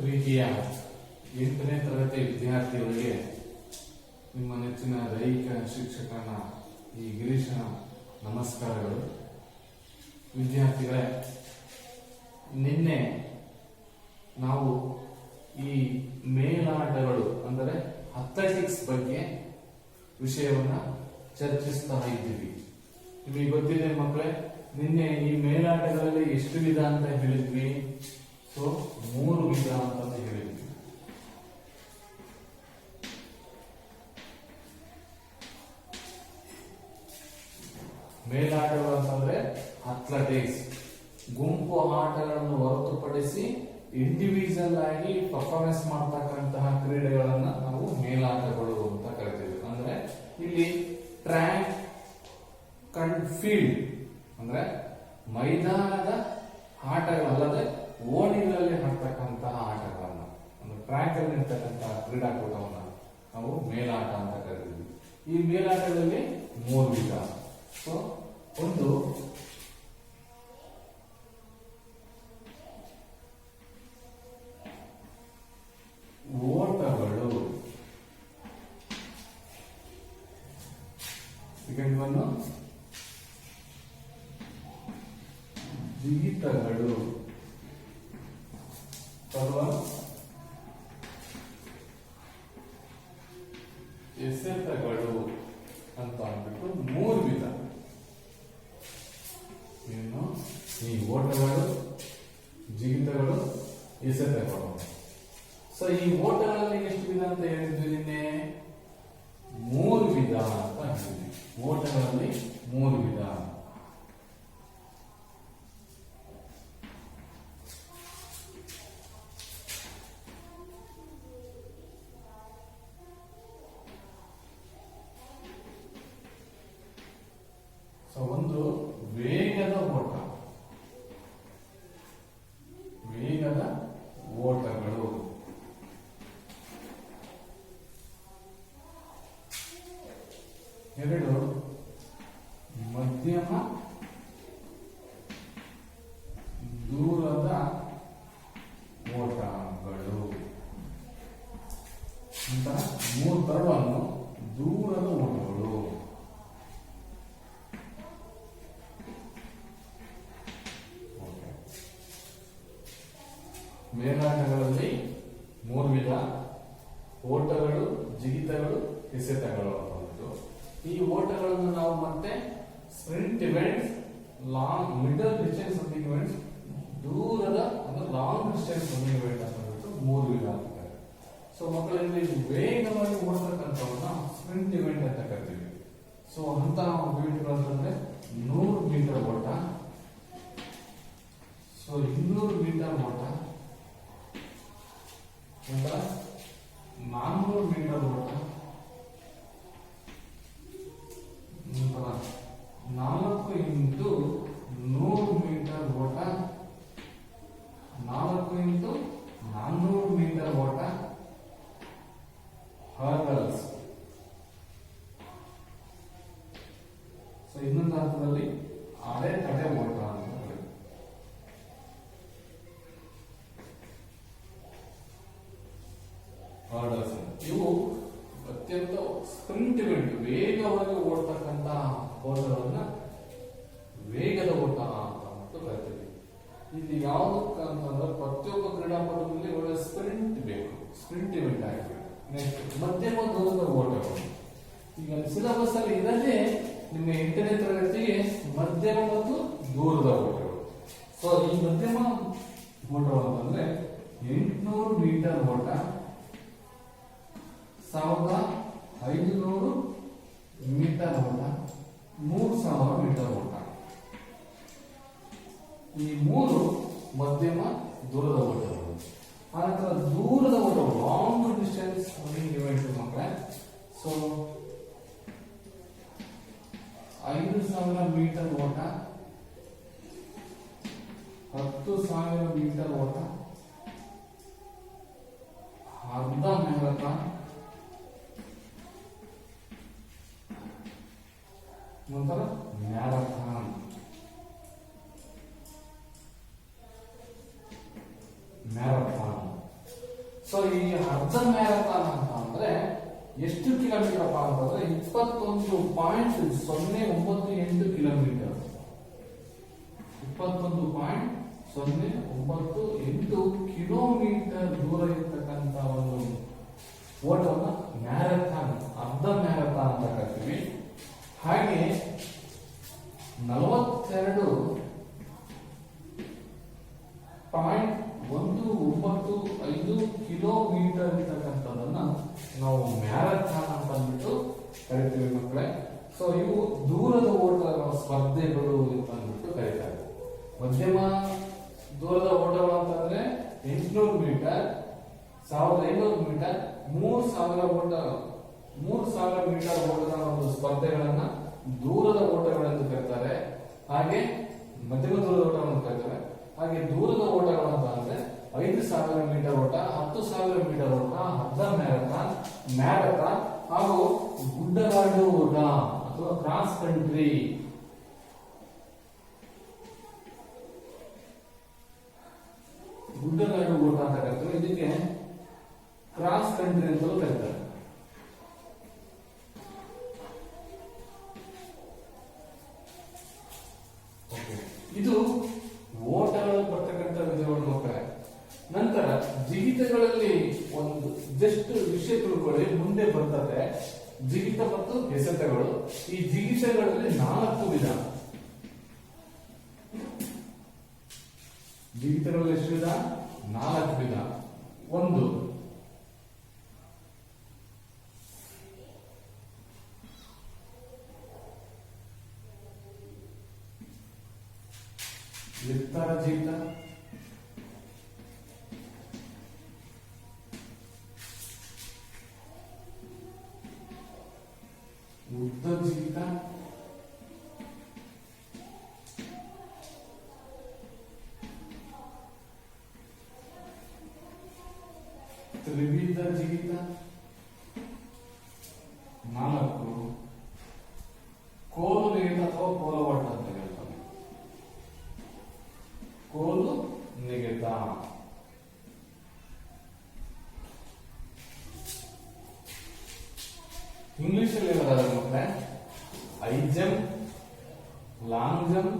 ಪ್ರೀತಿಯ 8ನೇ ತರಗತಿ ವಿದ್ಯಾರ್ಥಿಗಳಿಗೆ ನಿಮ್ಮ ನೆಚ್ಚಿನ ದೈಹಿಕ ಶಿಕ್ಷಕನ ಈ ಗಿರೀಶನ ನಮಸ್ಕಾರಗಳು. ವಿದ್ಯಾರ್ಥಿಗಳೇ, ನಿನ್ನೆ ನಾವು ಈ ಮೇಲಾಟಗಳು ಅಂದರೆ ಅಥ್ಲೆಟಿಕ್ಸ್ ಬಗ್ಗೆ ವಿಷಯವನ್ನ ಚರ್ಚಿಸ್ತಾ ಇದ್ದೀವಿ. ನಿಮಗೆ ಗೊತ್ತಿದೆ ಮಕ್ಕಳೇ, ನಿನ್ನೆ ಈ ಮೇಲಾಟಗಳಲ್ಲಿ ಎಷ್ಟು ವಿಧ ಅಂತ ಹೇಳಿದ್ವಿ? ಸೊ 3 ವಿಧ ಅಂತ ಹೇಳಿದ್ವಿ. ಮೇಲಾಟಗಳು ಅಂತಂದ್ರೆ ಅಥ್ಲೆಟಿಕ್ಸ್, ಗುಂಪು ಆಟಗಳನ್ನು ಹೊರತುಪಡಿಸಿ ಇಂಡಿವಿಜುವಲ್ ಆಗಿ ಪರ್ಫಾರ್ಮೆನ್ಸ್ ಮಾಡ್ತಕ್ಕಂತಹ ಕ್ರೀಡೆಗಳನ್ನ ನಾವು ಮೇಲಾಟಗಳು ಅಂತ ಕರಿತೀವಿ. ಅಂದ್ರೆ ಇಲ್ಲಿ ಟ್ರ್ಯಾಕ್ ಅಂಡ್ ಫೀಲ್ಡ್ ಅಂದ್ರೆ ಮೈದಾನದ ಆಟಗಳಲ್ಲದೆ ಓಣಿಗಳಲ್ಲಿ ಆಡ್ತಕ್ಕಂತಹ ಆಟಗಳನ್ನ, ಅಂದ್ರೆ ಟ್ರ್ಯಾಕ್ ಅಲ್ಲಿ ಇರ್ತಕ್ಕಂತಹ ಕ್ರೀಡಾಕೂಟವನ್ನ ನಾವು ಮೇಲಾಟ ಅಂತ ಕರಿತೀವಿ. ಈ ಮೇಲಾಟಗಳಲ್ಲಿ 3 ವಿಧ. ಸೊ ಒಂದು ಓಟಗಳು, ಸೆಕೆಂಡ್ ಒನ್ ಜಿಗಿತಗಳು, ಥರ್ಡ್ ಒನ್ ಎಸೆತಗಳು ಅಂತ ಅಂದ್ಬಿಟ್ಟು 3 ವಿಧ. ಏನು ಈ ಓಟಗಳು, ಜಿಗಿತಗಳು, ಎಸೆತಗಳು. ಸೊ ಈ ಓಟಗಳಲ್ಲಿ ಎಷ್ಟು ವಿಧ ಅಂತ ಹೇಳಿದ್ವಿ? ನಿನ್ನೆ 3 ವಿಧ ಅಂತ ಹೇಳಿದ್ವಿ. ಓಟಗಳಲ್ಲಿ 3 ವಿಧ. ಸೊ ಒಂದು ವೇಗದ ಓಟ, ವೇಗದ ಓಟಗಳು. ಎರಡು ಮಧ್ಯಮ ದೂರದ ಓಟಗಳು. ನಂತರ 3 ದೂರದ ಓಟಗಳು. ಮೇಲಾಟಗಳಲ್ಲಿ 3 ವಿಧ: ಓಟಗಳು, ಜಿಗಿತಗಳು, ಎಸೆತಗಳು ಅಂತ. ಈ ಓಟಗಳನ್ನು ನಾವು ಮತ್ತೆ sprint events, long middle distance running events, ದೂರದ ಅಂದ್ರೆ ಲಾಂಗ್ ಡಿಸ್ಟೆನ್ಸ್ ರನ್ನಿಂಗ್ ಇವೆಂಟ್ ಅಂತ ಹೇಳ್ಬಿಟ್ಟು 3 ವಿಧ ಆಗ್ತಾರೆ. ಸೊ ಮಕ್ಕಳಲ್ಲಿ ವೇಗವಾಗಿ ಓಡತಕ್ಕಂಥವನ್ನ ಸ್ಪ್ರಿಂಟ್ ಇವೆಂಟ್ ಅಂತ ಕರಿತೀವಿ. ಸೊ ಅಂತ ಇವೆಂಟ್ಗಳು ಅಂತಂದ್ರೆ 100 ಮೀಟರ್ ಓಟ, ಸೊ 200 ಮೀಟರ್ ಓಟ, ನಂತರ 400 ಮೀಟರ್ ಓಟ, ನಂತರ 4 ಇಂಟು 100 ಮೀಟರ್ ಓಟ, 4 ಇಂಟು 400 ಮೀಟರ್ ಓಟ, ಹರ್ಡಲ್ಸ್. ಸೊ ಇನ್ನೊಂದು ಅರ್ಥದಲ್ಲಿ ಅಡೆತಡೆ ಓಟ ಅಂತ ಹೇಳಿ. ಹರ್ಡಲ್ಸ್ ಇವು ಅತ್ಯಂತ ಸ್ಪ್ರಿಂಟ್ ಇವೆಂಟ್, ವೇಗವಾಗಿ ಓಡ್ತಕ್ಕಂತ ಓಟಗಳನ್ನ ವೇಗದ ಓಟ ಅಂತ ಕರಿತೀವಿ. ಇಲ್ಲಿ ಯಾವುದಕ್ಕೆ ಅಂತಂದ್ರೆ ಪ್ರತಿಯೊಬ್ಬ ಕ್ರೀಡಾಪಟುವಿನಲ್ಲಿ ಒಳ್ಳೆ ಸ್ಪ್ರಿಂಟ್ ಬೇಕು, ಸ್ಪ್ರಿಂಟ್ ಇವೆಂಟ್ ಆಗಬೇಕು. ನೆಕ್ಸ್ಟ್ ಮಧ್ಯಮ ದೂರದ ಓಟಗಳು. ಈಗ ಸಿಲೆಬಸ್ ಅಲ್ಲಿ ಇರದೆ ನಿಮ್ಮ 8ನೇ ತರಗತಿಗೆ ಮಧ್ಯಮ ಮತ್ತು ದೂರದ ಓಟಗಳು. ಸೊ ಈ ಮಧ್ಯಮ ಓಟಗಳು ಅಂತಂದ್ರೆ 800 ಮೀಟರ್ ಓಟ, 1500 ಮೀಟರ್ ಓಟ, 3000 ಮೀಟರ್ ಓಟ. ಈ 3 ಮಧ್ಯಮ ದೂರದ ಓಟಗಳು. ಆನಂತರ ದೂರದ ಓಟ, ಲಾಂಗ್ ಡಿಸ್ಟೆನ್ಸ್ ರನ್ನಿಂಗ್ ಇವೆಂಟ್ ಮಕ್ಕಳೇ. ಸೊ 5000 ಮೀಟರ್ ಓಟ, 10,000 ಮೀಟರ್ ಓಟ, ಅರ್ಧ ಮ್ಯಾರಥಾನ್, ನಂತರ ಮ್ಯಾರಥಾನ್. ಮ್ಯಾರಥಾನ್ ಸೊ ಈ ಅರ್ಧ ಮ್ಯಾರಥಾನ್ ಅಂತ ಅಂದ್ರೆ ಎಷ್ಟು ಕಿಲೋಮೀಟರ್ ಅಪ್ಪ ಅಂತಂದ್ರೆ 21.098 ಕಿಲೋಮೀಟರ್. 21.098 ಕಿಲೋಮೀಟರ್ ದೂರ ಇರ್ತಕ್ಕಂಥ ಒಂದು ಓಟವನ್ನು ಮ್ಯಾರಥಾನ್, ಅರ್ಧ ಮ್ಯಾರಥಾನ್ ಅಂತ ಕರಿತೀವಿ. ಹಾಗೆ 42.195 ಕಿಲೋಮೀಟರ್ ಇರ್ತಕ್ಕಂಥದನ್ನ ನಾವು ಮ್ಯಾರಥಾನ್ ಅಂತ ಅಂದ್ಬಿಟ್ಟು ಕರಿತೀವಿ ಮಕ್ಕಳೇ. ಸೊ ಇವು ದೂರದ ಓಟಗಳ ಸ್ಪರ್ಧೆಗಳು ಅಂತ ಅಂದ್ಬಿಟ್ಟು ಕರೀತಾರೆ. ಮಧ್ಯಮ ದೂರದ ಓಟಗಳು ಅಂತಂದ್ರೆ 800 ಮೀಟರ್, 1500 ಮೀಟರ್, 3000 ಮೀಟರ್ ಓಟದ ಒಂದು ಸ್ಪರ್ಧೆಗಳನ್ನ ದೂರದ ಓಟಗಳೆಂದು ಕರೀತಾರೆ. ಹಾಗೆ ಮಧ್ಯಮ ದೂರದ ಓಟಗಳನ್ನು ಕರೀತಾರೆ. ಹಾಗೆ ದೂರದ ಓಟಗಳು ಅಂತ ಅಂದ್ರೆ 5000 ಮೀಟರ್ ಓಟ, 10,000 ಮೀಟರ್ ಓಟ, ಅರ್ಧ ಮ್ಯಾರಥಾನ್, ಮ್ಯಾರಥಾನ್ ಹಾಗೂ ಗುಡ್ಡಗಾಡು ಓಟ ಅಥವಾ ಕ್ರಾಸ್ ಕಂಟ್ರಿ. ಗುಡ್ಡಗಾಡು ಓಟ ಅಂತ ಕರೀತಾರೆ. ಇದಕ್ಕೆ ಕ್ರಾಸ್ ಕಂಟ್ರಿ ಅಂತಲೂ ಕರೀತಾರೆ. ಇದು ಓಟಗಳು ಬರ್ತಕ್ಕಂಥ ವಿಧಗಳು ಮಕ್ಕಳೇ. ನಂತರ ಜಿಗಿತಗಳಲ್ಲಿ ಒಂದು ಜಸ್ಟ್ ವಿಷಯ ತಿಳ್ಕೊಳ್ಳಿ, ಮುಂದೆ ಬರ್ತದೆ ಜಿಗಿತ ಮತ್ತು ಎಸೆತಗಳು. ಈ ಜಿಗಿತಗಳಲ್ಲಿ 4 ವಿಧ. ಜಿಗಿತಗಳಲ್ಲಿ ಎಷ್ಟು ವಿಧ? 4 ವಿಧ. ಒಂದು ಎತ್ತರ ಜಿಗಿತ, ಉದ್ದ ಜಿಗಿತ, ತ್ರಿವಿಧ ಜಿಗಿತ, 4 ಕೋಲು ನೆಗೆತ ಅಥವಾ ಕೋಲವಾಟ ಅಂತ ಹೇಳ್ತಾರೆ. ಕೋಲು ನೆಗೆತ. ಇಂಗ್ಲಿಷ್ ಅಲ್ಲಿ ಹೇಳೋದಾದ್ರೆ ಮಕ್ಕಳೇ high jump, long jump,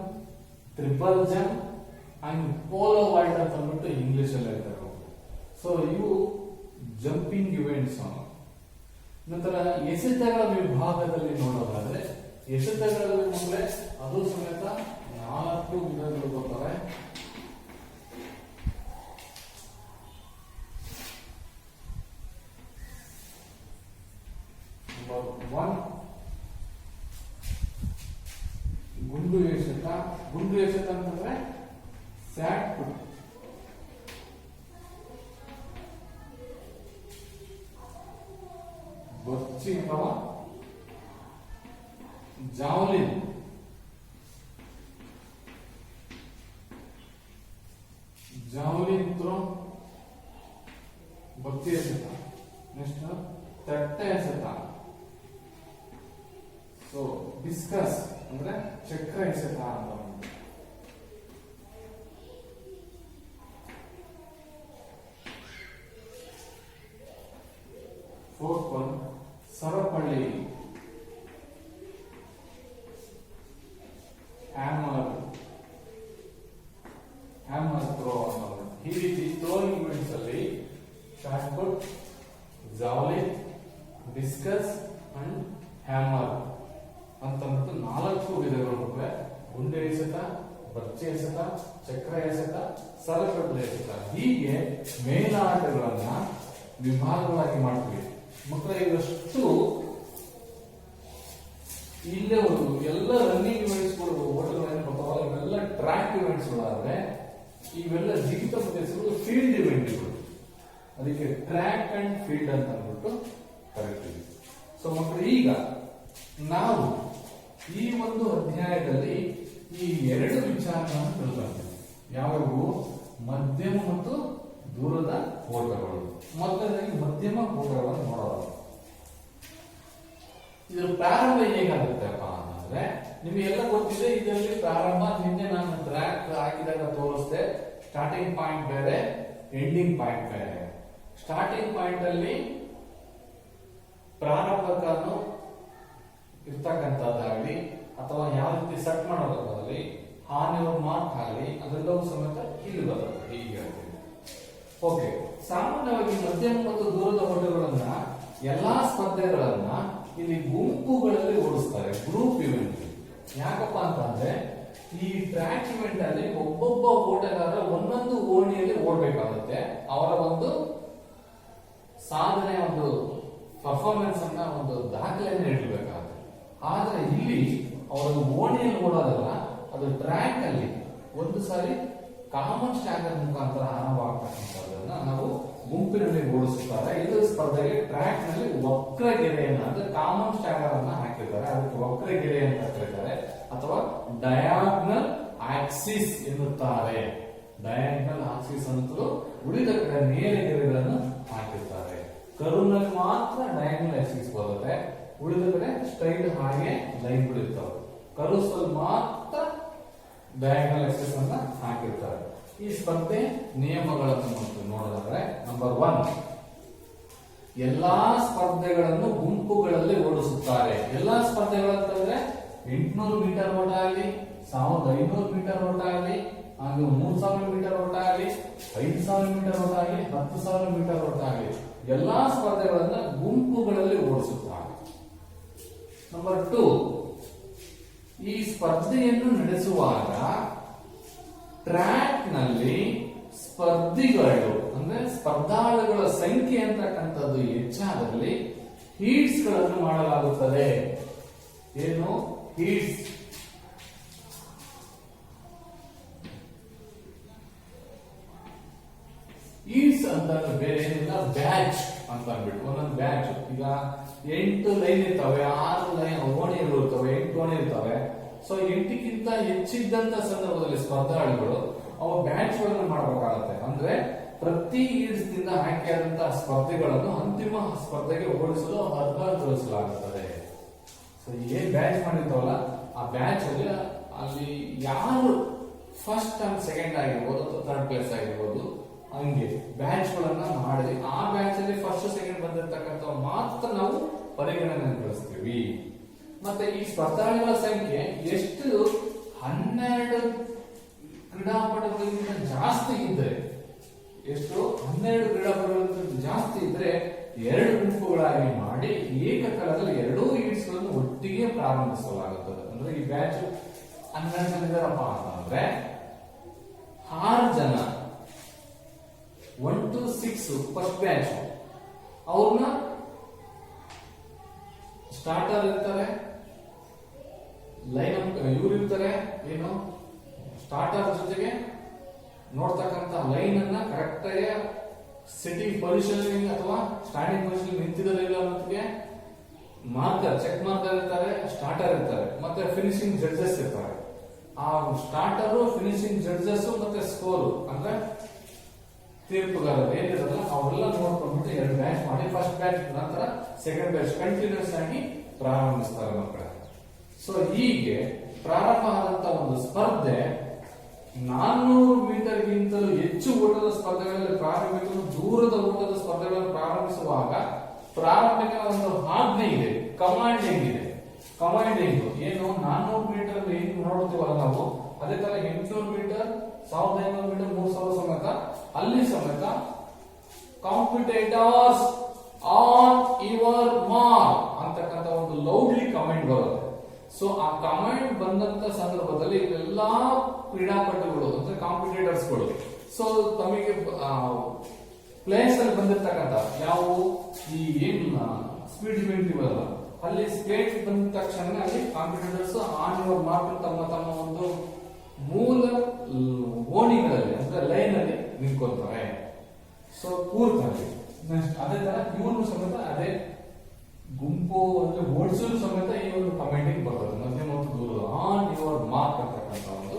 triple jump and pole vault ಅಂತ ಅಂದ್ಬಿಟ್ಟು ಇಂಗ್ಲಿಷ್ ಅಲ್ಲಿ ಹೇಳ್ತಾರೆ. ಸೊ ಇವು ಜಂಪಿಂಗ್ ಇವೆಂಟ್ಸ್. ನಂತರ ಎಸೆತಗಳ ವಿಭಾಗದಲ್ಲಿ ನೋಡೋದಾದ್ರೆ ಎಸೆತಗಳಲ್ಲಿ ಮಕ್ಕಳೇ ಅದು ಸಮೇತ 4 ವಿಧಗಳು ಬರ್ತವೆ. ನಂಬರ್ 1 ಗುಂಡು ಎಸೆತ. ಗುಂಡು ಎಸೆತ ಅಂತಂದ್ರೆ ಸ್ಯಾಟ್ ಪುಟ್. ಬರ್ಚಿ ಅಥವಾ ಜಾವ್ಲಿನ್. ಜಾವ್ಲಿನ್ ಥ್ರೋ, ಬರ್ಚಿ ಎಸೆತ. ನೆಕ್ಸ್ಟ್ ತಟ್ಟೆ ಎಸೆತ. ಸೊ ಡಿಸ್ಕಸ್ ಅಂದ್ರೆ ಚಕ್ರ ಎಸೆತ ಅಂತ. ಫೋರ್ತ್ ಒನ್ ಸರಪಳಿ, ಹ್ಯಾಮರ್ ಥ್ರೋ ಅಂತ. ಈ ರೀತಿ ಥ್ರೋಯಿಂಗ್ ಇವೆಂಟ್ಸ್ ಅಲ್ಲಿ shot put, javelin, discuss and hammer ಅಂತಂದ್ಬಿಟ್ಟು 4 ವಿಧಗಳು ಮಕ್ಕಳೇ. ಗುಂಡು ಎಸೆತ, ಬರ್ಚಿ ಎಸೆತ, ಚಕ್ರ ಎಸೆತ, ಸರಪಳಿ ಎಸೆತ. ಹೀಗೆ ಮೇಲಾಟಗಳನ್ನ ವಿಭಾಗವಾಗಿ ಮಾಡ್ತೀವಿ ಮಕ್ಕಳೇ. ಇವಷ್ಟು ಇಲ್ಲಿವರೆಗೂ ಎಲ್ಲ ರನ್ನಿಂಗ್ ಇವೆಂಟ್ಸ್ ಗಳು, ಓಟಗಳೇನು ಬರ್ತಾವಲ್ಲ ಇವೆಲ್ಲ ಟ್ರ್ಯಾಕ್ ಇವೆಂಟ್ಸ್ ಗಳಾದ್ರೆ, ಇವೆಲ್ಲ ಜಿಗಿತ ಪ್ರದೇಶಗಳು ಫೀಲ್ಡ್ ಇವೆಂಟ್ಗಳು. ಅದಕ್ಕೆ ಟ್ರ್ಯಾಕ್ ಅಂಡ್ ಫೀಲ್ಡ್ ಅಂತ ಅಂದ್ಬಿಟ್ಟು ಕರಿತೀವಿ. ಸೊ ಮಕ್ಕಳು ಈಗ ನಾವು ಈ ಒಂದು ಅಧ್ಯಾಯದಲ್ಲಿ ಈ 2 ವಿಚಾರಗಳನ್ನು ತಿಳ್ಕೊಂತೀವಿ. ಯಾವ್ಯಾವು? ಮಧ್ಯಮ ಮತ್ತು ದೂರದ ಓಟಗಳು. ಮೊದಲನೇದಾಗಿ ಮಧ್ಯಮ ಓಟಗಳನ್ನು ನೋಡೋಣ. ಇದರ ಪ್ರಾರಂಭ ಹೇಗಾಗುತ್ತಪ್ಪ ಅಂತಂದ್ರೆ ನಿಮಗೆಲ್ಲ ಗೊತ್ತಿದೆ. ಇದರಲ್ಲಿ ಪ್ರಾರಂಭ ನಿನ್ನೆ ನಾನು ಟ್ರ್ಯಾಕ್ ಹಾಕಿದಾಗ ತೋರಿಸಿದೆ. ಸ್ಟಾರ್ಟಿಂಗ್ ಪಾಯಿಂಟ್ ಬೇರೆ, ಎಂಡಿಂಗ್ ಪಾಯಿಂಟ್ ಬೇರೆ. ಸ್ಟಾರ್ಟಿಂಗ್ ಪಾಯಿಂಟ್ ಅಲ್ಲಿ ಪ್ರಾರಂಭಕನು ಇರ್ತಕ್ಕಂಥದ್ದಾಗಲಿ ಅಥವಾ ಯಾವ ರೀತಿ ಸೆಟ್ ಮಾಡೋದಾಗಲಿ ಆನ್ ಯುವರ್ ಮಾರ್ಕ್ ಆಗಲಿ ಅದೆಲ್ಲವೂ ಸಮೇತ ಇಲ್ಲಿ ಬರ್ತದೆ. ಹೀಗೆ ಹೇಳ್ತೀನಿ. ಓಕೆ, ಸಾಮಾನ್ಯವಾಗಿ ಮಧ್ಯಮ ಮತ್ತು ದೂರದ ಓಟಗಳನ್ನ ಎಲ್ಲಾ ಸ್ಪರ್ಧೆಗಳನ್ನ ಇಲ್ಲಿ ಗುಂಪುಗಳಲ್ಲಿ ಓಡಿಸ್ತಾರೆ, ಗ್ರೂಪ್ ಇವೆಂಟ್. ಯಾಕಪ್ಪ ಅಂತಂದ್ರೆ ಈ ಟ್ರ್ಯಾಕ್ ಇವೆಂಟ್ ಅಲ್ಲಿ ಒಬ್ಬೊಬ್ಬ ಓಟಗಾರ ಒಂದೊಂದು ಓಣಿಯಲ್ಲಿ ಓಡಬೇಕಾಗುತ್ತೆ. ಅವರ ಒಂದು ಸಾಧನೆ, ಒಂದು ಪರ್ಫಾರ್ಮೆನ್ಸ್ ಅನ್ನ, ಒಂದು ದಾಖಲೆಯನ್ನು ಇಡಬೇಕಾಗುತ್ತೆ. ಆದ್ರೆ ಇಲ್ಲಿ ಅವರು ಓಣಿಯಲ್ಲಿ ಓಡೋದಲ್ಲ, ಅದು ಟ್ರ್ಯಾಕ್ ಅಲ್ಲಿ ಒಂದು ಸಾರಿ ಕಾಮನ್ ಸ್ಟ್ಯಾಗರ್ ಮುಖಾಂತರ ಆರಂಭ ಆಗ್ತಕ್ಕಂಥದ್ದನ್ನ ನಾವು ಗುಂಪಿನಲ್ಲಿ ಓಡಿಸುತ್ತಾರೆ. ಇದು ಸ್ಪರ್ಧೆಗೆ ಟ್ರ್ಯಾಕ್ ನಲ್ಲಿ ವಕ್ರಗೆರೆಯನ್ನ ಅಂದ್ರೆ ಕಾಮನ್ ಸ್ಟ್ಯಾಗರ್ ಅನ್ನ ಹಾಕಿರ್ತಾರೆ, ಅದಕ್ಕೆ ವಕ್ರಗೆರೆ ಅಂತ ಕರೀತಾರೆ ಅಥವಾ ಡಯಾಗ್ನಲ್ ಆಕ್ಸಿಸ್ ಎನ್ನುತ್ತಾರೆ. ಡಯಾಗ್ನಲ್ ಆಕ್ಸಿಸ್ ಅಂತಲೂ, ಉಳಿದ ಕಡೆ ನೇರ ಗೆರೆಗಳನ್ನು ಹಾಕಿರ್ತಾರೆ. ಕರುನಲ್ಲಿ ಮಾತ್ರ ಡಯಾಗ್ನಲ್ ಆಕ್ಸಿಸ್ ಬರುತ್ತೆ, ಉಳಿದ ಕಡೆ ಸ್ಟ್ರೈಟ್ ಹಾಗೆ ಲೈನ್ ಇರ್ತಾವೆ. ಕರುಸ್ ಮಾತ್ರ ಡಯಾಗ್ನಲ್ ಆಕ್ಸಿಸ್ ಅನ್ನ ಹಾಕಿರ್ತಾರೆ. ಈ ಸ್ಪರ್ಧೆ ನಿಯಮಗಳನ್ನು ನೋಡಿದ್ರೆ, ನಂಬರ್ 1, ಎಲ್ಲಾ ಸ್ಪರ್ಧೆಗಳನ್ನು ಗುಂಪುಗಳಲ್ಲಿ ಓಡಿಸುತ್ತಾರೆ. ಎಲ್ಲಾ ಸ್ಪರ್ಧೆಗಳಂತಂದ್ರೆ 800 ಮೀಟರ್ ಓಟ ಆಗಲಿ, 1500 ಮೀಟರ್ ಓಟ ಆಗಲಿ, ಹಾಗೆ 3000 ಮೀಟರ್ ಓಟ ಆಗಲಿ, 5000 ಮೀಟರ್ ಓಟ ಆಗಲಿ, 10,000 ಮೀಟರ್ ಓಟ ಆಗಲಿ, ಎಲ್ಲಾ ಸ್ಪರ್ಧೆಗಳನ್ನ ಗುಂಪುಗಳಲ್ಲಿ ಓಡಿಸುತ್ತಾರೆ. ನಂಬರ್ 2, ಈ ಸ್ಪರ್ಧೆಯನ್ನು ನಡೆಸುವಾಗ ಟ್ರ್ಯಾಕ್ ನಲ್ಲಿ ಸ್ಪರ್ಧಿಗಳು ಅಂದ್ರೆ ಸ್ಪರ್ಧಾಳುಗಳ ಸಂಖ್ಯೆ ಅಂತಕ್ಕಂಥದ್ದು ಹೆಚ್ಚಾದಲ್ಲಿ ಹೀಟ್ಸ್ ಗಳನ್ನು ಮಾಡಲಾಗುತ್ತದೆ. ಏನು ಹೀಟ್ಸ್? ಹೀಟ್ಸ್ ಅಂತಂದ್ರೆ ಬೇರೆ ಏನಿಲ್ಲ, ಬ್ಯಾಚ್ ಅಂತ ಅಂದ್ಬಿಟ್ಟು ಒಂದೊಂದು ಬ್ಯಾಚ್. ಈಗ 8 ಲೈನ್ ಇರ್ತವೆ, 6 ಲೈನ್ ಓಣಿಗಳು ಇರ್ತವೆ, 8 ಓಣಿ ಇರ್ತವೆ. ಸೊ 8ಕ್ಕಿಂತ ಹೆಚ್ಚಿದ್ದಂತ ಸಂದರ್ಭದಲ್ಲಿ ಸ್ಪರ್ಧಾಳುಗಳು ಅವು ಬ್ಯಾಚ್ ಗಳನ್ನು ಮಾಡಬೇಕಾಗುತ್ತೆ. ಅಂದ್ರೆ ಪ್ರತಿ ಈಡ್ಸ್ ದಿಂದ ಆಯ್ಕೆಯಾದಂತಹ ಸ್ಪರ್ಧೆಗಳನ್ನು ಅಂತಿಮ ಸ್ಪರ್ಧೆಗೆ ಓಡಿಸಲು ಅರ್ಹಗೊಳಿಸಲಾಗುತ್ತದೆ. ಸೊ ಏನ್ ಬ್ಯಾಚ್ ಮಾಡಿರ್ತಾವಲ್ಲ, ಆ ಬ್ಯಾಚ್ ಅಲ್ಲಿ ಯಾರು ಫಸ್ಟ್ ಅಂಡ್ ಸೆಕೆಂಡ್ ಆಗಿರ್ಬೋದು ಅಥವಾ ಥರ್ಡ್ ಪ್ಲೇಸ್ ಆಗಿರ್ಬೋದು, ಹಂಗೆ ಬ್ಯಾಚ್ ಗಳನ್ನ ಮಾಡಿ ಆ ಬ್ಯಾಚ್ ಅಲ್ಲಿ ಫಸ್ಟ್ ಸೆಕೆಂಡ್ ಬಂದಿರತಕ್ಕಂಥ ಮಾತ್ರ ನಾವು ಪರಿಗಣನೆ ಕಳಿಸ್ತೀವಿ. ಮತ್ತೆ ಈ ಸ್ಪರ್ಧಾಳುಗಳ ಸಂಖ್ಯೆ ಎಷ್ಟು 12 ಕ್ರೀಡಾಪಟುಗಳಿಗಿಂತ ಜಾಸ್ತಿ ಇದ್ರೆ, ಎಷ್ಟು 12 ಕ್ರೀಡಾಪಟುಗಳಿಗಿಂತ ಜಾಸ್ತಿ ಇದ್ರೆ 2 ಗುಂಪುಗಳಾಗಿ ಮಾಡಿ ಏಕಕಾಲದಲ್ಲಿ 2 ಈಡ್ಸ್ ಗಳನ್ನು ಒಟ್ಟಿಗೆ ಪ್ರಾರಂಭಿಸಲಾಗುತ್ತದೆ. ಅಂದ್ರೆ ಈ ಬ್ಯಾಚ್ 12 ಜನ ಇದ್ದಾರಪ್ಪ ಅಂತಂದ್ರೆ 6 ಜನ 1 to 6 ಫಸ್ಟ್ ಬ್ಯಾಚ್ ಅವ್ರನ್ನ ಸ್ಟಾರ್ಟರ್ ಇರ್ತಾರೆ, ಲೈನ್ ಇವ್ರು ಇರ್ತಾರೆ, ಏನು ಸ್ಟಾರ್ಟರ್ ಜೊತೆಗೆ ನೋಡ್ತಕ್ಕಂಥ ಲೈನ್ ಅನ್ನ ಕರೆಕ್ಟ್ ಆಗಿ ಸಿಟ್ಟಿಂಗ್ ಪೊಸಿಷನ್ ಅಥವಾ ಸ್ಟಾರ್ಟಿಂಗ್ ಪೊಸಿಷನ್ ನಿಂತಿರಲಿಲ್ಲ ಅನ್ನೋದಕ್ಕೆ ಮಾರ್ಕರ್ ಚೆಕ್ ಮಾರ್ಕರ್ ಇರ್ತಾರೆ, ಸ್ಟಾರ್ಟರ್ ಇರ್ತಾರೆ, ಮತ್ತೆ ಫಿನಿಶಿಂಗ್ ಜಡ್ಜಸ್ ಇರ್ತಾರೆ. ಆ ಸ್ಟಾರ್ಟರ್, ಫಿನಿಶಿಂಗ್ ಜಡ್ಜಸ್ ಮತ್ತೆ ಸ್ಕೋರ್ ಅಂದ್ರೆ ತೀರ್ಪುಗಾರರು ಏನಿರಲ್ಲ ಅವರೆಲ್ಲ ನೋಡ್ಕೊಂಡ್ಬಿಟ್ಟು 2 ಬ್ಯಾಚ್ ಮಾಡಿ ಫಸ್ಟ್ ಬ್ಯಾಚ್ ನಂತರ ಸೆಕೆಂಡ್ ಬ್ಯಾಚ್ ಕಂಟಿನ್ಯೂಸ್ ಆಗಿ ಪ್ರಾರಂಭಿಸ್ತಾರೆ ಮಕ್ಕಳ. ಸೊ ಹೀಗೆ ಪ್ರಾರಂಭ ಆದಂತ ಒಂದು ಸ್ಪರ್ಧೆ 400 ಮೀಟರ್ ಗಿಂತಲೂ ಹೆಚ್ಚು ಓಟದ ಸ್ಪರ್ಧೆಗಳಲ್ಲಿ ಪ್ರಾರಂಭಿಸಲು ದೂರದ ಓಟದ ಸ್ಪರ್ಧೆಗಳನ್ನು ಪ್ರಾರಂಭಿಸುವಾಗ ಪ್ರಾರಂಭಿಕ ಒಂದು ಆಜ್ಞೆ ಇದೆ, ಕಮಾಂಡಿಂಗ್ ಇದೆ. ಕಮಾಂಡಿಂಗ್ ಏನು 400 ಮೀಟರ್ ಹೆಂಗ್ ನೋಡ್ತೀವಲ್ಲ ನಾವು, ಅದೇ ತರ 800 ಮೀಟರ್ 1500 ಮೀಟರ್ 3000 ಸಮೇತ ಅಲ್ಲಿ ಸಮೇತ ಕಾಂಪಿಟೇಟರ್ಸ್ ಆನ್ ಯುವರ್ ಮಾರ್ಕ್ ಅಂತಕ್ಕಂಥ ಒಂದು ಲೌಡ್ಲಿ ಕಮೆಂಟ್ ಬರುತ್ತೆ. ಸೊ ಆ ಕಮೆಂಟ್ ಬಂದಂತ ಸಂದರ್ಭದಲ್ಲಿ ಎಲ್ಲಾ ಕ್ರೀಡಾಪಟುಗಳು ಅಂದ್ರೆ ಕಾಂಪಿಟೇಟರ್ಸ್ಗಳು ಸೊ ತಮಗೆ ಪ್ಲೇಸ್ ಅಲ್ಲಿ ಬಂದಿರ್ತಕ್ಕಂಥ ಯಾವ ಈ ಏನು ಸ್ಪೀಡ್ ಇವೆಂಟ್ ಇವಲ್ಲ ಅಲ್ಲಿ ಸ್ಪೇಸ್ ಬಂದ ತಕ್ಷಣ ಅಲ್ಲಿ ಕಾಂಪಿಟೇಟರ್ಸ್ ಆನ್ ಯುವರ್ ಮಾರ್ಕ್ ತಮ್ಮ ತಮ್ಮ ಒಂದು ಮೂಲ ಓಣಿಗಳಲ್ಲಿ ಅಂದ್ರೆ ಲೈನ್ ಅಲ್ಲಿ ನಿಂತ್ಕೊಳ್ತಾರೆ. ಸೊ ಕೂರ್ತಾರೆ. ಅದೇ ತರ ಇವ್ರು ಸಮೇತ ಅದೇ ಗುಂಪು ಅಂದ್ರೆ ಓಡಿಸಲು ಸಮೇತ ಈ ಒಂದು ಕಮೆಂಟಿಂಗ್ ಬರ್ತದೆ. ಮಧ್ಯ ಮತ್ತು ದೂರದ ಆನ್ ಯುವರ್ ಮಾರ್ಕ್ ಅಂತಕ್ಕಂಥ ಒಂದು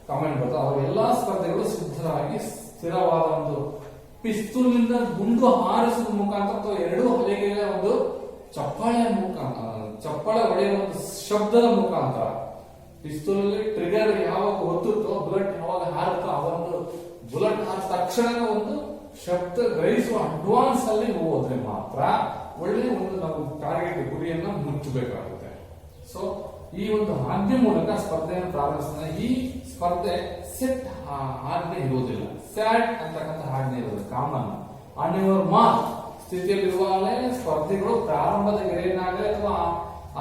ಕಮೆಂಟ್ ಬರ್ತದೆ. ಅವರ ಎಲ್ಲಾ ಸ್ಪರ್ಧೆಗಳು ಸಿದ್ಧರಾಗಿ ಸ್ಥಿರವಾದ ಒಂದು ಪಿಸ್ತೂಲ್ನಿಂದ ಗುಂಡು ಹಾರಿಸುವ ಮುಖಾಂತರ ಅಥವಾ 2 ಹಲಗೆಗಳ ಒಂದು ಚಪ್ಪಾಳೆ ಹೊಡೆಯುವ ಒಂದು ಶಬ್ದದ ಮುಖಾಂತರ ಪಿಸ್ತೂಲ್ ಟ್ರಿಗರ್ ಯಾವಾಗ ಒತ್ತುತ್ತೋ ಬುಲೆಟ್ ಯಾವಾಗ ಹಾರುತ್ತೋ ಆ ಒಂದು ಬುಲೆಟ್ ಹಾರಿದ ತಕ್ಷಣ ಒಂದು ಶಬ್ದ ಗ್ರಹಿಸುವ ಅಡ್ವಾನ್ಸ್ ಅಲ್ಲಿ ಹೋದ್ರೆ ಮಾತ್ರ ಒಳ್ಳೆ ಒಂದು ನಾವು ಟಾರ್ಗೆಟ್ ಗುರಿಯನ್ನ ಮುಚ್ಚಬೇಕಾಗುತ್ತೆ. ಸೊ ಈ ಒಂದು ಆಜ್ಞೆ ಮೂಲಕ ಸ್ಪರ್ಧೆಯನ್ನು ಪ್ರಾರಂಭಿಸಿದ. ಈ ಸ್ಪರ್ಧೆ ಸೆಟ್ ಆಜ್ಞೆ ಇರುವುದಿಲ್ಲ, ಸ್ಯಾಟ್ ಅಂತಕ್ಕಂಥ ಆಜ್ಞೆ ಇರೋದು ಕಾಮನ್. ಆನ್ ಯುವರ್ ಮಾರ್ಕ್ ಸ್ಥಿತಿಯಲ್ಲಿರುವಾಗಲೇ ಸ್ಪರ್ಧಿಗಳು ಪ್ರಾರಂಭದ ಗೆರೆಯನ್ನಾಗಲಿ ಅಥವಾ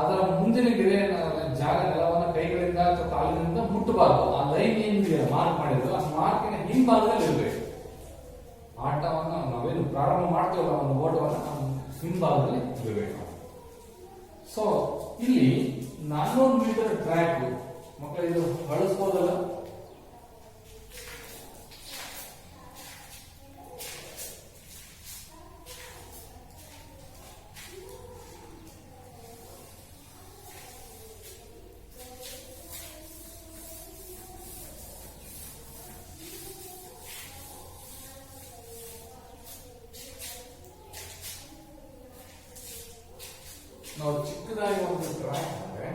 ಅದರ ಮುಂದಿನ ಗೆರೆಯ ಜಾಗ ನೆಲವನ್ನು ಕೈಗಳಿಂದ ಅಥವಾ ಕಾಲಿನಿಂದ ಮುಟ್ಟಬಾರದು. ಆ ಲೈನ್ ಏನಿದೆಯಲ್ಲ ಮಾರ್ಕ್ ಮಾಡಿದ್ರು ಆ ಮಾರ್ಕಿನ ಹಿಂಭಾಗದಲ್ಲಿ ಇರಬೇಕು. ಆಟವನ್ನು ನಾವೇನು ಪ್ರಾರಂಭ ಮಾಡ್ತೇವಲ್ಲ ಒಂದು ಓಟವನ್ನು ಹಿಂಭಾಗದಲ್ಲಿ ಇರಬೇಕು. ಸೊ ಇಲ್ಲಿ 400 ಮೀಟರ್ ಟ್ರ್ಯಾಕ್ ಮಕ್ಕಳು ಇದು ಬಳಸ್ಬೋದಲ್ಲ. ನಾವು ಚಿಕ್ಕದಾಗಿ ಒಂದು ಟ್ರ್ಯಾಕ್ ಅಂದ್ರೆ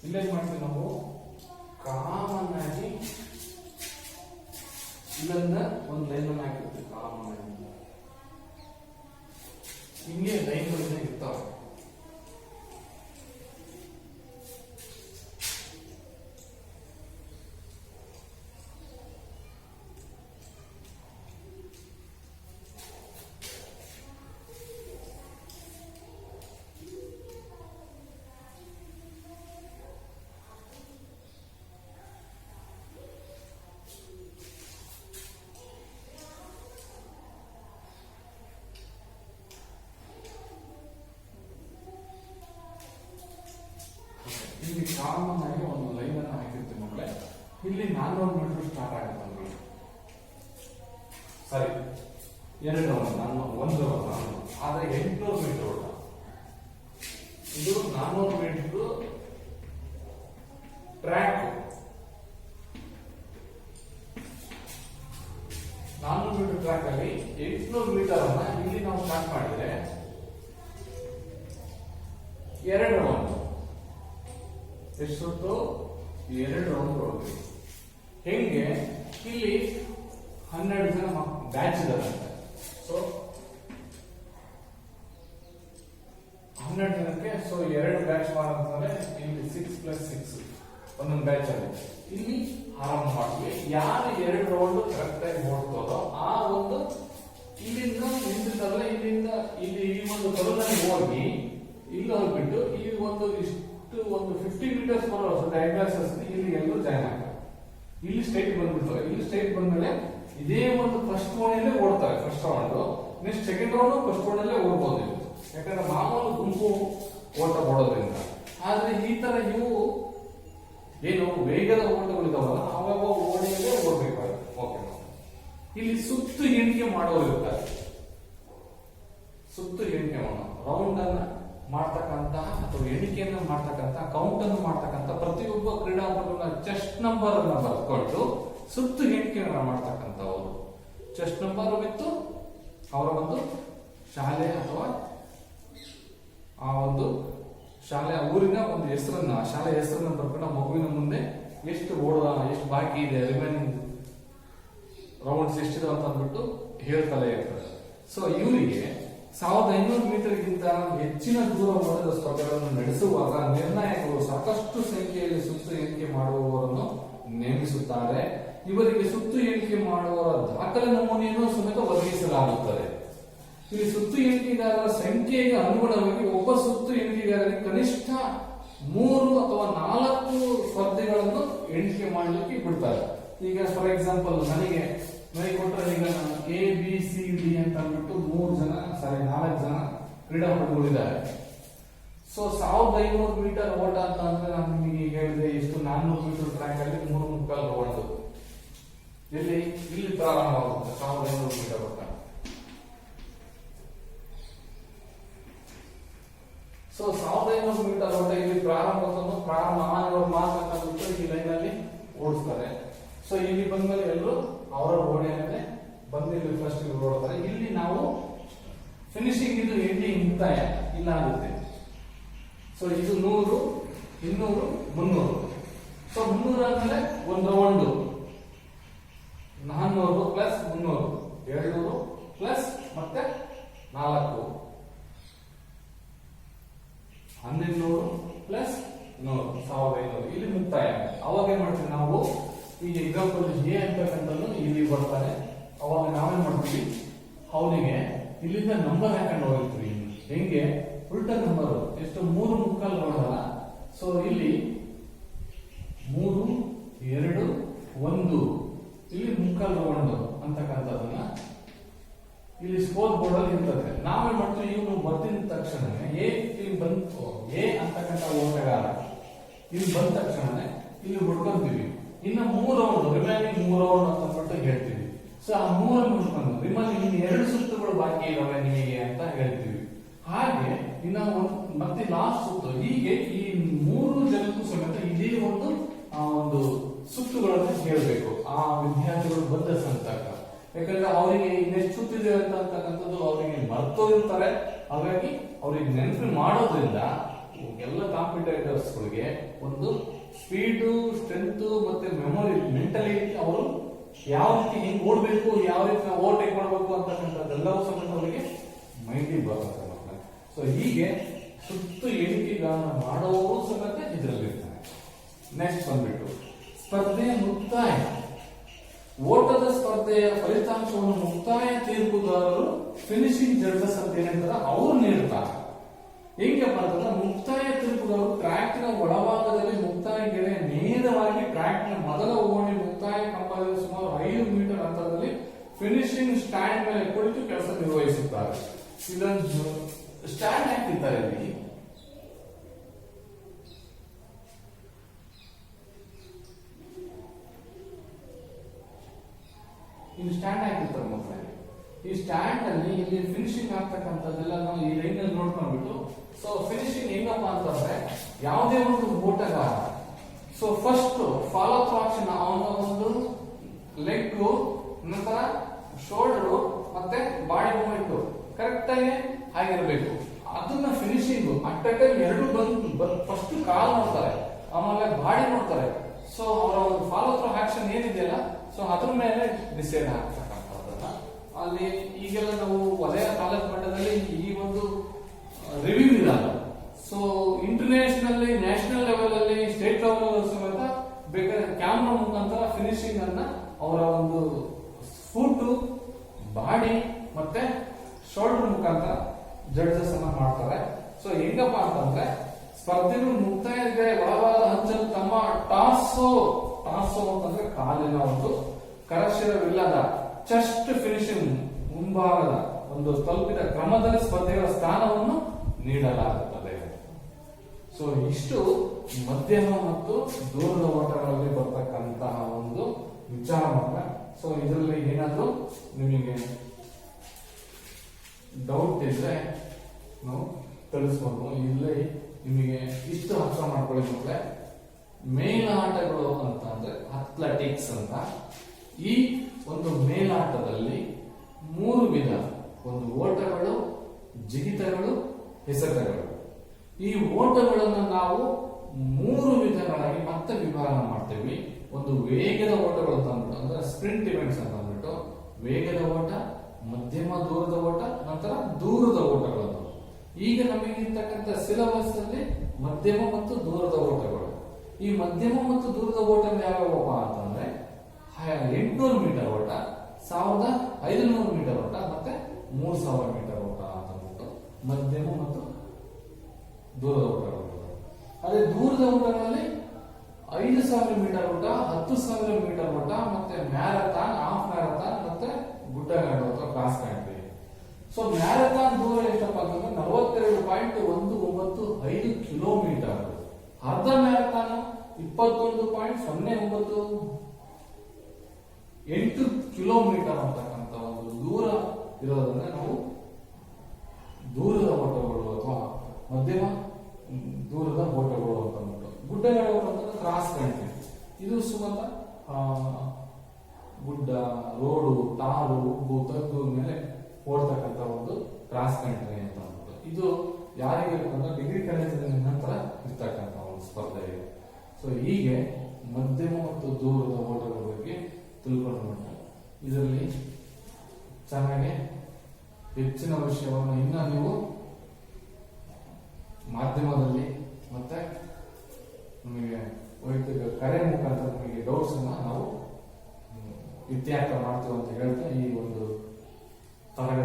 ಇಲ್ಲೇನ್ ಮಾಡ್ತೀವಿ ನಾವು ಕಾಮನ್ ಆಗಿ ಇದನ್ನ ಒಂದು ಲೈನ್ ಅನ್ನು ಹಾಕಿರ್ತೀವಿ. ಕಾಮನ್ ಆಗಿ ಹಿಂಗೆ ಲೈನ್ಗಳಿಂದ ಇರ್ತಾವೆ. ಇಲ್ಲಿ ಕಾಮನ್ ಆಗಿ ಒಂದು ಲೈನ್ ಅನ್ನು ಹಾಕಿರ್ತೀವಿ ಮಕ್ಕಳೇ. ಇಲ್ಲಿ 400 ಮೀಟರ್ ಸ್ಟಾರ್ಟ್ ಆಗುತ್ತೆ ಅಂದ್ರೆ ಸರಿ 2 ರೌಂಡ್ 1 ರೌಂಡ್ ಆದ್ರೆ 800 ಮೀಟರ್ ಓಟ. ಇದು 400 ಮೀಟರ್ ಟ್ರ್ಯಾಕ್. 400 ಮೀಟರ್ ಟ್ರ್ಯಾಕ್ ಅಲ್ಲಿ 800 ಮೀಟರ್ ಅನ್ನ ಇಲ್ಲಿ ನಾವು ಸ್ಟಾರ್ಟ್ ಮಾಡಿದ್ರೆ 2 ರೌಂಡ್ ಎಷ್ಟೊತ್ತು 2 ರೌಂಡ್ ಹೊರಡ್ತೀವಿ. ಹೆಂಗೆ ಇಲ್ಲಿ 12 ಜನ ಬ್ಯಾಚ್ ಇದಾರೆ. ಸೊ 12 ಜನಕ್ಕೆ ಸೊ 2 ಬ್ಯಾಚ್ ಮಾಡಂತಂದ್ರೆ ಇಲ್ಲಿ 6+6 ಒಂದೊಂದು ಬ್ಯಾಚ್ ಅಲ್ಲಿ ಇಲ್ಲಿ ಆರಂಭ ಮಾಡ್ತೀವಿ. ಯಾರು 2 ರೌಂಡ್ ಕರೆಕ್ಟ್ ಆಗಿ ಓಡ್ತಾರೋ ಆ ಒಂದು ಇಲ್ಲಿಂದ ನಿಂತಿದ್ದಲ್ಲ ಇಲ್ಲಿಂದ ಇಲ್ಲಿ ಈ ಒಂದು ಕರುನಲ್ಲಿ ಹೋಗಿ ಇಲ್ಲಿ ಹೋಗ್ಬಿಟ್ಟು ಈ ಒಂದು ಒಂದು 50 ಮೀಟರ್ಸ್ ಬರೋ ಡಯಾಗ್ರಾಸಸ್ ಇಲ್ಲಿ ಎಲ್ಲರೂ ಜಾಯ್ನ್ ಆಗ್ತಾರೆ. ಇಲ್ಲಿ ಸ್ಟ್ರೈಟ್ ಬಂದ್ಬಿಡ್ತಾರೆ. ಇಲ್ಲಿ ಸ್ಟ್ರೈಟ್ ಬಂದ್ಮೇಲೆ ಇದೇ ಒಂದು ಫಸ್ಟ್ ರೌಂಡ್ ಓಡ್ತಾರೆ. First round next second round first round ಅಲ್ಲೇ ಓಡ್ಬೋದು. ಯಾಕಂದ್ರೆ ಮಾಮೂಲು ಗುಂಪು ಓಟ ಓಡೋದ್ರಿಂದ. ಆದ್ರೆ ಈ ತರ ಇವು ಏನು ವೇಗದ ಓಟಗಳಿದಾವಲ್ಲ ಅವಾಗ ಓಡಿಯಲ್ಲೇ ಓಡ್ಬೇಕಾಗುತ್ತೆ. ಓಕೆ, ಇಲ್ಲಿ ಸುತ್ತು ಎಣಿಕೆ ಮಾಡೋರು ಇರ್ತಾರೆ. ಸುತ್ತು ಎಣಿಕೆ ಮಾಡೋ ರೌಂಡ್ ಅನ್ನ ಮಾಡ್ತಕ್ಕಂತ ಅಥವಾ ಎಣಿಕೆಯನ್ನು ಮಾಡ್ತಕ್ಕಂತ ಕೌಂಟ್ ಅನ್ನು ಮಾಡ್ತಕ್ಕಂತ ಪ್ರತಿಯೊಬ್ಬ ಕ್ರೀಡಾಪಟುಗಳ ಚೆಸ್ಟ್ ನಂಬರ್ ಅನ್ನ ಬರ್ಕೊಂಡು ಸುತ್ತು ಎಣಿಕೆಯನ್ನು ಮಾಡ್ತಕ್ಕಂಥವರು. ಚೆಸ್ಟ್ ನಂಬರ್ ಬಿತ್ತು ಅವರ ಒಂದು ಶಾಲೆ ಅಥವಾ ಆ ಒಂದು ಶಾಲೆ ಊರಿನ ಒಂದು ಹೆಸರನ್ನ ಶಾಲೆ ಹೆಸರನ್ನ ಬರ್ಕೊಂಡು ಮಗುವಿನ ಮುಂದೆ ಎಷ್ಟು ಓಡ ಎಷ್ಟು ಬಾಕಿ ಇದೆ ರಿಮೈನಿಂಗ್ ರೌಂಡ್ಸ್ ಎಷ್ಟಿದೆ ಅಂತ ಅಂದ್ಬಿಟ್ಟು ಹೇಳ್ತಲೇ ಇರ್ತಾರೆ. ಸೊ ಇವರಿಗೆ 1500 ಮೀಟರ್ಗಿಂತ ಹೆಚ್ಚಿನ ದೂರ ಓಟದ ಸ್ಪರ್ಧೆಗಳನ್ನು ನಡೆಸುವಾಗ ನಿರ್ಣಾಯಕರು ಸಾಕಷ್ಟು ಸಂಖ್ಯೆಯಲ್ಲಿ ಸುತ್ತು ಎಣಿಕೆ ಮಾಡುವವರನ್ನು ನೇಮಿಸುತ್ತಾರೆ. ಇವರಿಗೆ ಸುತ್ತು ಎಣಿಕೆ ಮಾಡುವವರ ದಾಖಲೆ ನಮೂನೆಯನ್ನು ಸಮೇತ ಒದಗಿಸಲಾಗುತ್ತದೆ. ಇಲ್ಲಿ ಸುತ್ತು ಎಣಿಕೆಗಾರರ ಸಂಖ್ಯೆಗೆ ಅನುಗುಣವಾಗಿ ಒಬ್ಬ ಸುತ್ತು ಎಣಿಕೆಗಾರರಿಗೆ ಕನಿಷ್ಠ 3 ಅಥವಾ 4 ಸ್ಪರ್ಧೆಗಳನ್ನು ಎಣಿಕೆ ಮಾಡಲಿಕ್ಕೆ ಬಿಡ್ತಾರೆ. ಈಗ ಫಾರ್ ಎಕ್ಸಾಂಪಲ್ ನನಗೆ ಕೊಟ್ಟರೆ ಈಗ ABCD ಅಂತ ಅಂದ್ಬಿಟ್ಟು 4 ಜನ ಕ್ರೀಡಾಪಟುಗಳಿದ್ದಾರೆ. ಸೊ 1500 ಮೀಟರ್ ಓಟ ಅಂತ ಅಂದ್ರೆ ನಾನು ನಿಮಗೆ ಹೇಳಿದೆ ಎಷ್ಟು 400 ಮೀಟರ್ ಟ್ರ್ಯಾಕ್ ಅಲ್ಲಿ 3.25 ರೌಂಡ್ ಇಲ್ಲಿ ಪ್ರಾರಂಭ ಆಗುತ್ತೆ 1500 ಮೀಟರ್ ಓಟ. ಸೊ 1500 ಮೀಟರ್ ಓಟ ಇಲ್ಲಿ ಪ್ರಾರಂಭ ಆದವರು ಮಾತ್ರ ಈ ಲೈನ್ ಅಲ್ಲಿ ಓಡಿಸ್ತಾರೆ. ಸೊ ಇಲ್ಲಿ ಬಂದ್ಮೇಲೆ ಎಲ್ಲರೂ ಅವರ ಓಣಿಯನ್ನೇ ಬಂದು ಇಲ್ಲಿ ಫಸ್ಟ್ ಓಡ್ತಾರೆ. ಇಲ್ಲಿ ನಾವು ಫಿನಿಶಿಂಗ್ ಇದು ಎಂಡಿಂಗ್ ಮುಕ್ತಾಯ ಇಲ್ಲ ಆಗುತ್ತೆ. ಸೊ ಇದು 100, 200, 300. ಸೊ 300 ಆದ್ಮೇಲೆ ಒಂದು ರೌಂಡ್ 400 ಪ್ಲಸ್ 300 200 ಪ್ಲಸ್ ಮತ್ತೆ 4 1200 ಪ್ಲಸ್ 100 1500 ಇಲ್ಲಿ ಮುಕ್ತಾಯ. ಅವಾಗ ಏನ್ ಮಾಡ್ತೀವಿ ನಾವು, ಈಗ ಎಕ್ಸಾಂಪಲ್ ಎ ಅಂತಕ್ಕಂಥದ್ದು ಇಲ್ಲಿ ಬರ್ತಾರೆ. ಅವಾಗ ನಾವೇನ್ ಮಾಡ್ತೀವಿ, ಅವನಿಗೆ ಇಲ್ಲಿಂದ ನಂಬರ್ ಹಾಕೊಂಡು ಹೋಗಿರ್ತೀವಿ. ಹೆಂಗೆ ಉಲ್ಟಾ ನಂಬರ್ ಎಷ್ಟು 3.25 ರೌಂಡ್. ಸೊ ಇಲ್ಲಿ 3, 2, 1 ಇಲ್ಲಿ 3.25 ರೌಂಡ್ ಅಂತಕ್ಕಂಥದನ್ನ ಇಲ್ಲಿ ಸ್ಕೋರ್ ಬೋರ್ಡ್ ಅಲ್ಲಿ ಇರ್ತದೆ. ನಾವೇನ್ ಮಾಡ್ತೀವಿ, ಇವನು ಬರ್ತಿದ ತಕ್ಷಣನೇ ಇಲ್ಲಿ ಬಂತು ಎ ಅಂತಕ್ಕಂಥ ಓಟಗಾರ ಇಲ್ಲಿ ಬಂದ ತಕ್ಷಣನೇ ಇಲ್ಲಿ ಹುಡ್ಕೊಂತೀವಿ. ಇನ್ನ 3 ರೌಂಡ್ ರಿಮೈನಿಂಗ್ 3 ರೌಂಡ್ ಅಂತ ಅಂದ್ಬಿಟ್ಟು ಹೇಳ್ತೀವಿ. ಸೊ ಆ 3 ಹುಡ್ಕೊಂಡು ರಿಮೈನಿಂಗ್ ಇನ್ನು 2 ಸುತ್ತುಗಳು ಬಾಕಿ ಇದಾವೆ ನಿಮಗೆ ಅಂತ ಹೇಳ್ತೀವಿ. ಹಾಗೆ ಇನ್ನ ಮತ್ತೆ ಲಾಸ್ಟ್ ಸುತ್ತು. ಹೀಗೆ ಈ 3 ಜನಕ್ಕೂ ಸಮೇತ ಇದೇ ಒಂದು ಸುತ್ತುಗಳನ್ನು ಹೇಳ್ಬೇಕು ಆ ವಿದ್ಯಾರ್ಥಿಗಳು ಬಂದ ಸಂತಕ. ಯಾಕಂದ್ರೆ ಅವರಿಗೆ ಇನ್ನೆಷ್ಟು ಸುತ್ತಿದೆ ಅಂತಕ್ಕಂಥದ್ದು ಅವರಿಗೆ ಮರ್ತೋಗಿರ್ತಾರೆ. ಹಾಗಾಗಿ ಅವ್ರಿಗೆ ನೆನಪು ಮಾಡೋದ್ರಿಂದ ಎಲ್ಲ ಕಾಂಪಿಟೇಟರ್ಸ್ಗಳಿಗೆ ಒಂದು ಸ್ಪೀಡು, ಸ್ಟ್ರೆಂತ್ ಮತ್ತೆ ಮೆಮೊರಿ, ಮೆಂಟಲಿಟಿ ಅವರು ಯಾವ ರೀತಿ ಹಿಂಗ್ ಓಡ್ಬೇಕು, ಯಾವ ರೀತಿ ನಾವು ಓವರ್ಟೇಕ್ ಮಾಡಬೇಕು ಅಂತಕ್ಕಂಥದ್ದೆಲ್ಲವೂ ಸಮೇತ ಅವರಿಗೆ ಮೈಂಡಿಗೆ ಬರುತ್ತೆ. ಸೊ ಹೀಗೆ ಸುತ್ತು ಎಣಿಕೆಗಳನ್ನ ಮಾಡೋರು ಸಮೇತ ಇದರಲ್ಲಿರ್ತಾರೆ. ನೆಕ್ಸ್ಟ್ ಬಂದ್ಬಿಟ್ಟು ಸ್ಪರ್ಧೆಯ ಮುಕ್ತಾಯ. ಓಟದ ಸ್ಪರ್ಧೆಯ ಫಲಿತಾಂಶವನ್ನು ಮುಕ್ತಾಯ ತೀರ್ಪುಗಾರರು ಫಿನಿಶಿಂಗ್ ಜಡ್ಜಸ್ ಅಂತ ಏನಂತಾರೆ ಅವರು ನೀಡುತ್ತಾರೆ. ಹೆಂಗಪ್ಪ ಅಂತಂದ್ರೆ ಮುಕ್ತಾಯ ತೀರ್ಪುಗಾರರು ಟ್ರ್ಯಾಕ್ ನ ಒಳಭಾಗದಲ್ಲಿ ಮುಕ್ತಾಯ ಗೆರೆ ನೇರವಾಗಿ ಟ್ರ್ಯಾಕ್ ನ ಮೊದಲ ಓಣಿ ಮುಕ್ತಾಯ ಕಂಬದಿಂದ ಸುಮಾರು 5 ಮೀಟರ್ ಅಂತರದಲ್ಲಿ ಫಿನಿಶಿಂಗ್ ಸ್ಟ್ಯಾಂಡ್ ಮೇಲೆ ಕುಳಿತು ಕೆಲಸ ನಿರ್ವಹಿಸುತ್ತಾರೆ. ಇದೊಂದು ಸ್ಟ್ಯಾಂಡ್ ಹಾಕಿರ್ತಾರೆ. ಇಲ್ಲಿ ಸ್ಟ್ಯಾಂಡ್ ಹಾಕಿರ್ತಾರೆ ಮಕ್ಕಳೇ. ಈ ಸ್ಟ್ಯಾಂಡ್ ಅಲ್ಲಿ ಇಲ್ಲಿ ಫಿನಿಶಿಂಗ್ ಆಗ್ತಕ್ಕಂಥದ್ದೆಲ್ಲ ನಾವು ಈ ಲೈನ್ ಅಲ್ಲಿ ನೋಡ್ಕೊಂಡ್ಬಿಟ್ಟು, ಸೊ ಫಿನಿಶಿಂಗ್ ಹೆಂಗಪ್ಪ ಅಂತಂದ್ರೆ ಯಾವುದೇ ಒಂದು ಓಟಗಾರ so first follow through action ಅವನ ಒಂದು ಲೆಗ್, ನಂತರ ಶೋಲ್ಡರ್ ಮತ್ತೆ ಬಾಡಿ ಮೂವ್ಮೆಂಟ್ ಕರೆಕ್ಟ್ ಆಗಿ ಆಗಿರ್ಬೇಕು. ಅದನ್ನ ಫಿನಿಶಿಂಗ್ ಅಟ್ ಎ ಟೈಮ್ ಎರಡು ಬಂದು ಫಸ್ಟ್ ಕಾಲ್ ನೋಡ್ತಾರೆ, ಆಮೇಲೆ ಬಾಡಿ ನೋಡ್ತಾರೆ. ಸೊ ಅವರ ಒಂದು ಫಾಲೋ ಥ್ರೂ ಆಕ್ಷನ್ ಏನಿದೆಯಲ್ಲ, ಸೊ ಅದ್ರ ಮೇಲೆ ಡಿಸೈಡ್ ಆಗ್ತಕ್ಕಂಥದ್ದನ್ನ ಅಲ್ಲಿ ಈಗೆಲ್ಲ ನಾವು ವಲಯ ತಾಲೂಕು ಮಟ್ಟದಲ್ಲಿ ಈ ಒಂದು ರಿವ್ಯೂ ಇರಲ್ಲ. ಸೊ ಇಂಟರ್ನ್ಯಾಷನಲ್, ನ್ಯಾಷನಲ್ ಲೆವೆಲ್ ಅಲ್ಲಿ, ಸ್ಟೇಟ್ ಲೆವೆಲ್ ಸಮೇತ ಬೇಕಾದ್ರೆ ಕ್ಯಾಮ್ರಾ ಮುಖಾಂತರ ಫಿನಿಶಿಂಗ್ ಅನ್ನ ಅವರ ಒಂದು ಫುಟ್, ಬಾಡಿ ಮತ್ತೆ ಶೋಲ್ಡರ್ ಮುಖಾಂತರ ಜಡ್ಜಸ್ ಅನ್ನ ಮಾಡ್ತಾರೆ. ಸೊ ಹೆಂಗಪ್ಪ ಅಂತಂದ್ರೆ ಸ್ಪರ್ಧಿಗಳು ಮುಕ್ತಾಯದ ಒಳಭಾಗದ ಹಂಚಲು ತಮ್ಮ ಟಾಸೋ ಅಂತಂದ್ರೆ ಕಾಲಿನ ಒಂದು ಕರಶಿರವಿಲ್ಲದ ಚೆಸ್ಟ್ ಫಿನಿಶಿಂಗ್ ಮುಂಭಾಗದ ಒಂದು ತಲುಪಿದ ಕ್ರಮದಲ್ಲಿ ಸ್ಪರ್ಧೆಗಳ ಸ್ಥಾನವನ್ನು ನೀಡಲಾಗುತ್ತದೆ. ಸೊ ಇಷ್ಟು ಮಧ್ಯಮ ಮತ್ತು ದೂರದ ಓಟಗಳಲ್ಲಿ ಬರ್ತಕ್ಕಂತಹ ಒಂದು ವಿಚಾರ ಮಾತ್ರ. ಸೊ ಇದರಲ್ಲಿ ಏನಾದ್ರೂ ನಿಮಗೆ ಡೌಟ್ ಇದ್ರೆ ನಾವು ತಿಳಿಸ್ಬೋದು. ಇಲ್ಲಿ ನಿಮಗೆ ಇಷ್ಟು ಅರ್ಥ ಮಾಡ್ಕೊಳ್ಳಿ ಮಕ್ಕಳೇ. ಮೇಲಾಟಗಳು ಅಂತ ಅಂದ್ರೆ ಅಥ್ಲೆಟಿಕ್ಸ್ ಅಂತ. ಈ ಒಂದು ಮೇಲಾಟದಲ್ಲಿ 3 ವಿಧ, ಒಂದು ಓಟಗಳು, ಜಿಗಿತಗಳು, ಎಸೆತಗಳು. ಈ ಓಟಗಳನ್ನು ನಾವು 3 ವಿಧಗಳಾಗಿ ಮತ್ತೆ ವಿಭಾಗ ಮಾಡ್ತೇವೆ. ಒಂದು ವೇಗದ ಓಟಗಳು ಅಂತ ಅಂದ್ಬಿಟ್ಟು, ಅಂದ್ರೆ ಸ್ಪ್ರಿಂಟ್ ಇವೆಂಟ್ಸ್ ಅಂತ ಅಂದ್ಬಿಟ್ಟು ವೇಗದ ಓಟ, ಮಧ್ಯಮ ದೂರದ ಓಟ, ನಂತರ ದೂರದ ಓಟಗಳನ್ನು. ಈಗ ನಮಗಿರ್ತಕ್ಕಂಥ ಸಿಲೆಬಸ್ ಅಲ್ಲಿ ಮಧ್ಯಮ ಮತ್ತು ದೂರದ ಓಟಗಳು. ಈ ಮಧ್ಯಮ ಮತ್ತು ದೂರದ ಓಟ ಯಾವ್ಯಾವಪ್ಪ ಅಂತಂದ್ರೆ 800 ಮೀಟರ್ ಓಟ, 1500 ಮೀಟರ್ ಓಟ, ಮತ್ತೆ 3000 ಮೀಟರ್ ಓಟ ಅಂತ ಅಂದ್ಬಿಟ್ಟು ಮಧ್ಯಮ ಮತ್ತು ದೂರದ ಓಟಗಳು. ಅದೇ ದೂರದ ಓಟಗಳಲ್ಲಿ 5000 ಮೀಟರ್ ಓಟ, 10,000 ಮೀಟರ್ ಓಟ, ಮತ್ತೆ ಮ್ಯಾರಥಾನ್, ಹಾಫ್ ಮ್ಯಾರಥಾನ್, ಮತ್ತೆ ಗುಡ್ಡಗಾಡು ಅಥವಾ ಕ್ರಾಸ್ ಕಂಟ್ರಿ. ಸೊ ಮ್ಯಾರಥಾನ್ ದೂರ ಎಷ್ಟಪ್ಪ ಅಂತಂದ್ರೆ 42.195 ಕಿಲೋಮೀಟರ್. ಅರ್ಧ ಮ್ಯಾರಥಾನ್ 21.098 ಕಿಲೋಮೀಟರ್ ಅಂತಕ್ಕಂಥ ಒಂದು ದೂರ ಇರೋದ್ರಿಂದ ನಾವು ದೂರದ ಓಟಗಳು ಅಥವಾ ಮಧ್ಯಮ ದೂರದ ಓಟಗಳು ಅಂತ ಅಂದ್ಬಿಟ್ಟು. ಗುಡ್ಡಗಾಡು ಅಂತಂದ್ರೆ ಕ್ರಾಸ್ ಕಂಟ್ರಿ. ಇದು ಸುಮತ ಗುಡ್ಡ, ರೋಡು, ಟಾರು, ಉಬ್ಬು, ತಗ್ಗು ಮೇಲೆ ಓಡ್ತಕ್ಕಂಥ ಒಂದು ಕ್ರಾಸ್ ಕಂಟ್ರಿ ಅಂತ ಅಂದ್ಬಿಟ್ಟು. ಇದು ಯಾರಿಗೆ ಇರ್ತಂದ್ರೆ ಡಿಗ್ರಿ ಕಾಲೇಜಿನ ನಂತರ ಇರ್ತಕ್ಕಂಥ ಒಂದು ಸ್ಪರ್ಧೆ ಇದೆ. ಸೊ ಹೀಗೆ ಮಧ್ಯಮ ಮತ್ತು ದೂರದ ಓಟಗಳ ಬಗ್ಗೆ ತಿಳ್ಕೊಂಡು ಇದರಲ್ಲಿ ಚೆನ್ನಾಗಿ ಹೆಚ್ಚಿನ ವಿಷಯವನ್ನು ಇನ್ನ ನೀವು ಮಾಧ್ಯಮದಲ್ಲಿ ಮತ್ತೆ ನಮಗೆ ವೈಯಕ್ತಿಕ ಕರೆ ಮುಖಾಂತರ ನಮಗೆ ಡೌಟ್ಸ್ ಅನ್ನ ನಾವು ಇತ್ಯರ್ಥ ಮಾಡ್ತೀವಿ ಅಂತ ಹೇಳ್ತಾ ಈ ಒಂದು ತರಗತಿ